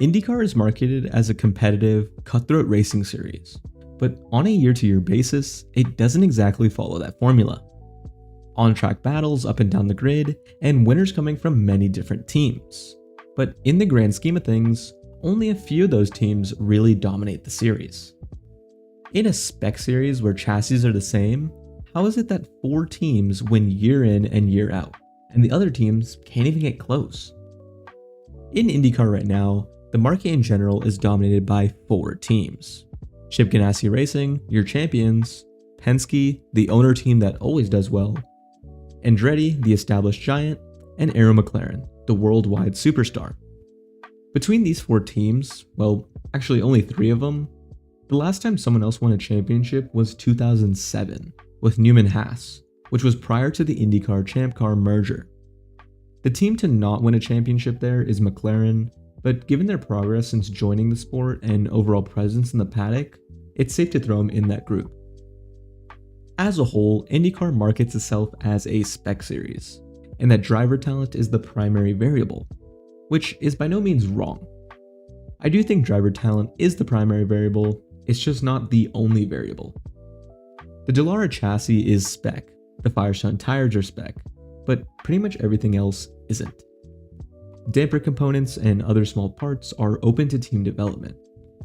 IndyCar is marketed as a competitive, cutthroat racing series, but on a year-to-year basis, it doesn't exactly follow that formula. On-track battles up and down the grid, and winners coming from many different teams. But in the grand scheme of things, only a few of those teams really dominate the series. In a spec series where chassis are the same, how is it that 4 teams win year in and year out, and the other teams can't even get close? In IndyCar right now, the market in general is dominated by 4 teams. Chip Ganassi Racing, your champions, Penske, the owner team that always does well, Andretti, the established giant, and Arrow McLaren, the worldwide superstar. Between these 4 teams, well, actually only 3 of them, the last time someone else won a championship was 2007 with Newman Haas, which was prior to the IndyCar Champ Car merger. The team to not win a championship there is McLaren, but given their progress since joining the sport and overall presence in the paddock, it's safe to throw them in that group. As a whole, IndyCar markets itself as a spec series, and that driver talent is the primary variable, which is by no means wrong. I do think driver talent is the primary variable, it's just not the only variable. The Dallara chassis is spec, the Firestone tires are spec, but pretty much everything else isn't. Damper components and other small parts are open to team development,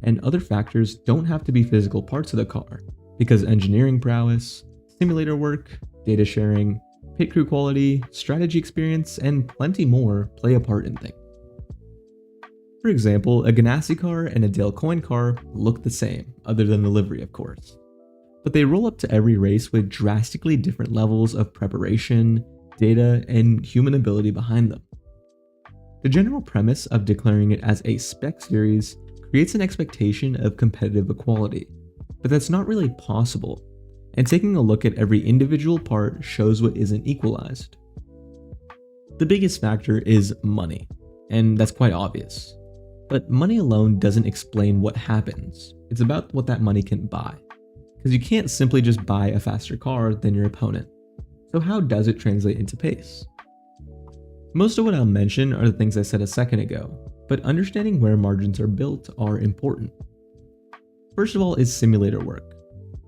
and other factors don't have to be physical parts of the car, because engineering prowess, simulator work, data sharing, pit crew quality, strategy experience, and plenty more play a part in things. For example, a Ganassi car and a Dale Coyne car look the same, other than the livery of course. But they roll up to every race with drastically different levels of preparation, data, and human ability behind them. The general premise of declaring it as a spec series creates an expectation of competitive equality, but that's not really possible, and taking a look at every individual part shows what isn't equalized. The biggest factor is money, and that's quite obvious. But money alone doesn't explain what happens, it's about what that money can buy. Because you can't simply just buy a faster car than your opponent. So how does it translate into pace? Most of what I'll mention are the things I said a second ago, but understanding where margins are built are important. First of all is simulator work.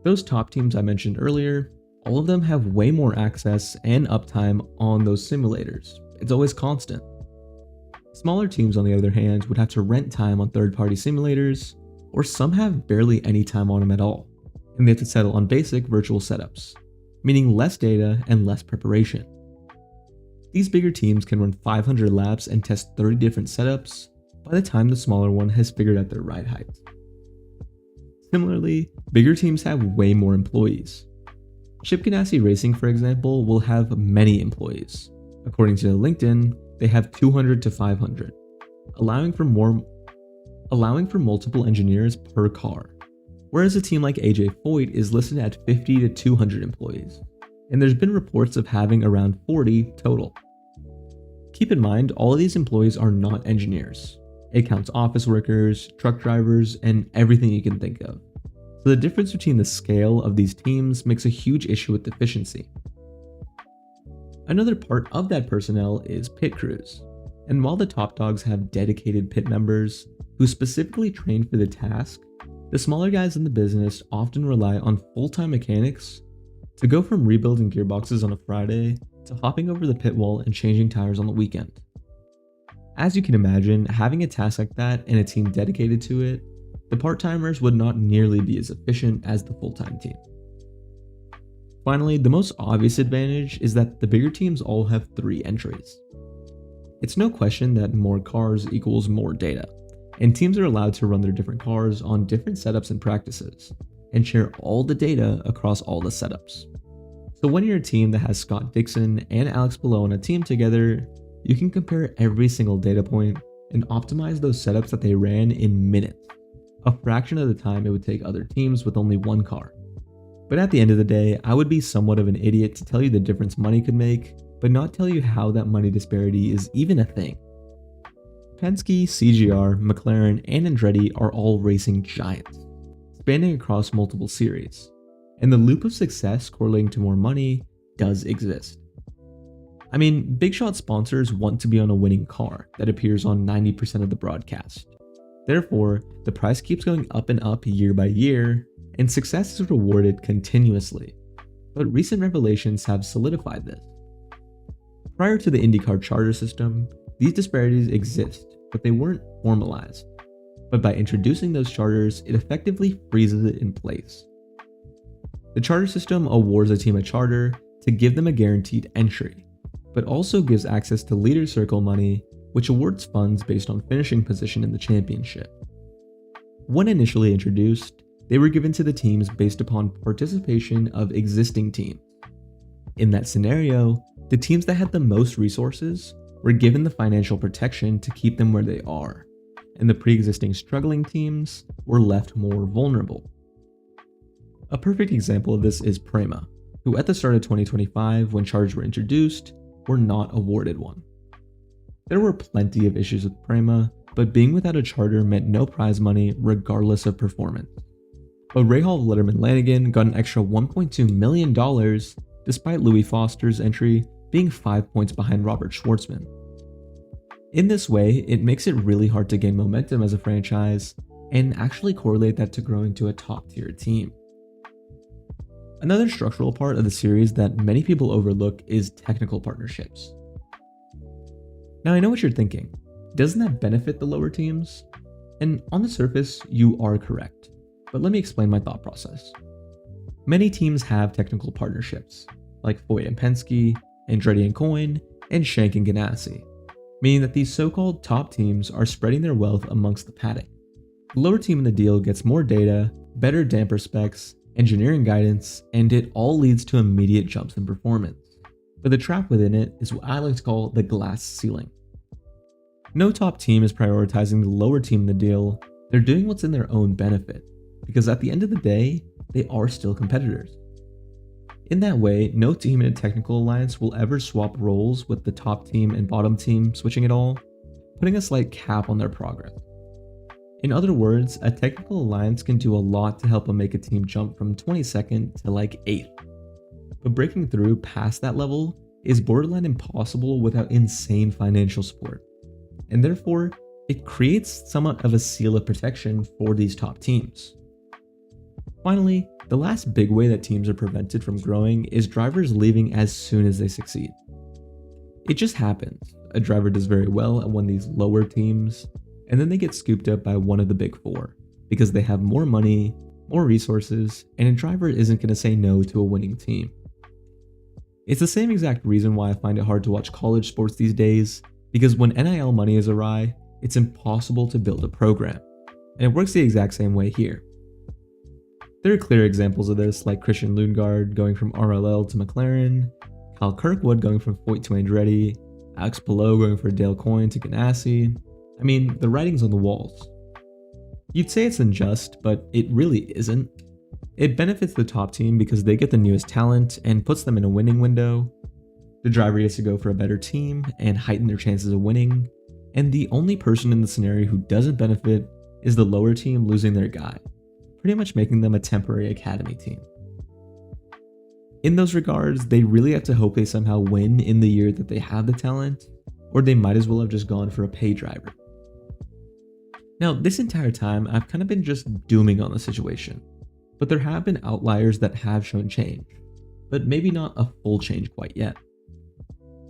Those top teams I mentioned earlier, all of them have way more access and uptime on those simulators. It's always constant. Smaller teams, on the other hand, would have to rent time on third-party simulators, or some have barely any time on them at all, and they have to settle on basic virtual setups, meaning less data and less preparation. These bigger teams can run 500 laps and test 30 different setups by the time the smaller one has figured out their ride height. Similarly, bigger teams have way more employees. Chip Ganassi Racing, for example, will have many employees. According to LinkedIn, they have 200 to 500, allowing for multiple engineers per car, whereas a team like AJ Foyt is listed at 50 to 200 employees, and there's been reports of having around 40 total. Keep in mind, all of these employees are not engineers. It counts office workers, truck drivers, and everything you can think of. So the difference between the scale of these teams makes a huge issue with efficiency. Another part of that personnel is pit crews, and while the top dogs have dedicated pit members who specifically train for the task, the smaller guys in the business often rely on full-time mechanics to go from rebuilding gearboxes on a Friday to hopping over the pit wall and changing tires on the weekend. As you can imagine, having a task like that and a team dedicated to it, the part-timers would not nearly be as efficient as the full-time team. Finally, the most obvious advantage is that the bigger teams all have 3 entries. It's no question that more cars equals more data, and teams are allowed to run their different cars on different setups and practices, and share all the data across all the setups. So when you're a team that has Scott Dixon and Alex Palou on a team together, you can compare every single data point and optimize those setups that they ran in minutes, a fraction of the time it would take other teams with only 1 car. But at the end of the day, I would be somewhat of an idiot to tell you the difference money could make, but not tell you how that money disparity is even a thing. Penske, CGR, McLaren, and Andretti are all racing giants, spanning across multiple series, and the loop of success correlating to more money does exist. I mean, big shot sponsors want to be on a winning car that appears on 90% of the broadcast, Therefore, the price keeps going up and up year by year, and success is rewarded continuously. But recent revelations have solidified this. Prior to the IndyCar charter system, these disparities exist, but they weren't formalized. But by introducing those charters, it effectively freezes it in place. The charter system awards a team a charter to give them a guaranteed entry, but also gives access to leader circle money, which awards funds based on finishing position in the championship. When initially introduced, they were given to the teams based upon participation of existing teams. In that scenario, the teams that had the most resources were given the financial protection to keep them where they are, and the pre-existing struggling teams were left more vulnerable. A perfect example of this is Prema, who at the start of 2025, when charters were introduced, were not awarded one. There were plenty of issues with Prema, but being without a charter meant no prize money regardless of performance. But Rahal Letterman Lanigan got an extra $1.2 million despite Louis Foster's entry being 5 points behind Robert Schwartzman. In this way, it makes it really hard to gain momentum as a franchise and actually correlate that to growing to a top-tier team. Another structural part of the series that many people overlook is technical partnerships. Now I know what you're thinking. Doesn't that benefit the lower teams? And on the surface, you are correct. But let me explain my thought process. Many teams have technical partnerships, like Foyt and Penske, Andretti and Coyne, and Shank and Ganassi, meaning that these so-called top teams are spreading their wealth amongst the paddock. The lower team in the deal gets more data, better damper specs, engineering guidance, and it all leads to immediate jumps in performance. But the trap within it is what I like to call the glass ceiling. No top team is prioritizing the lower team in the deal, they're doing what's in their own benefit, because at the end of the day, they are still competitors. In that way, no team in a technical alliance will ever swap roles with the top team and bottom team switching it all, putting a slight cap on their progress. In other words, a technical alliance can do a lot to help make a team jump from 22nd to like 8th. But breaking through past that level is borderline impossible without insane financial support, and therefore, it creates somewhat of a seal of protection for these top teams. Finally, the last big way that teams are prevented from growing is drivers leaving as soon as they succeed. It just happens. A driver does very well at one of these lower teams, and then they get scooped up by one of the big four because they have more money, more resources, and a driver isn't going to say no to a winning team. It's the same exact reason why I find it hard to watch college sports these days, because when NIL money is awry, it's impossible to build a program, and it works the exact same way here. There are clear examples of this, like Christian Lundgaard going from RLL to McLaren, Kyle Kirkwood going from Foyt to Andretti, Alex Palou going from Dale Coyne to Ganassi. I mean, the writing's on the walls. You'd say it's unjust, but it really isn't. It benefits the top team because they get the newest talent and puts them in a winning window. The driver gets to go for a better team and heighten their chances of winning. And the only person in the scenario who doesn't benefit is the lower team losing their guy, pretty much making them a temporary academy team. In those regards, they really have to hope they somehow win in the year that they have the talent, or they might as well have just gone for a pay driver. Now, this entire time, I've kind of been just dooming on the situation, but there have been outliers that have shown change, but maybe not a full change quite yet.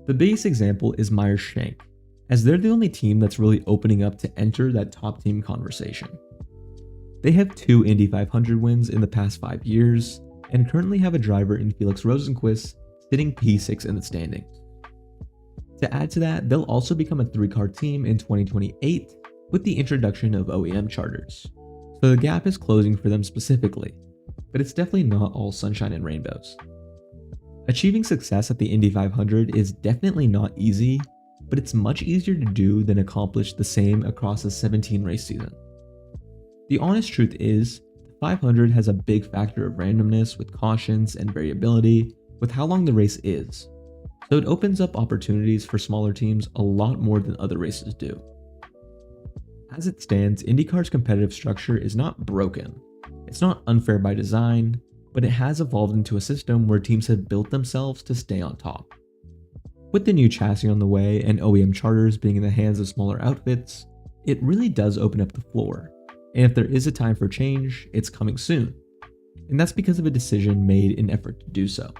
The biggest example is Meyer-Shank, as they're the only team that's really opening up to enter that top team conversation. They have 2 Indy 500 wins in the past 5 years, and currently have a driver in Felix Rosenqvist sitting P6 in the standings. To add to that, they'll also become a 3-car team in 2028 with the introduction of OEM charters, so the gap is closing for them specifically, but it's definitely not all sunshine and rainbows. Achieving success at the Indy 500 is definitely not easy, but it's much easier to do than accomplish the same across a 17-race season. The honest truth is, the 500 has a big factor of randomness with cautions and variability with how long the race is, so it opens up opportunities for smaller teams a lot more than other races do. As it stands, IndyCar's competitive structure is not broken. It's not unfair by design, but it has evolved into a system where teams have built themselves to stay on top. With the new chassis on the way and OEM charters being in the hands of smaller outfits, it really does open up the floor, and if there is a time for change, it's coming soon. And that's because of a decision made in effort to do so.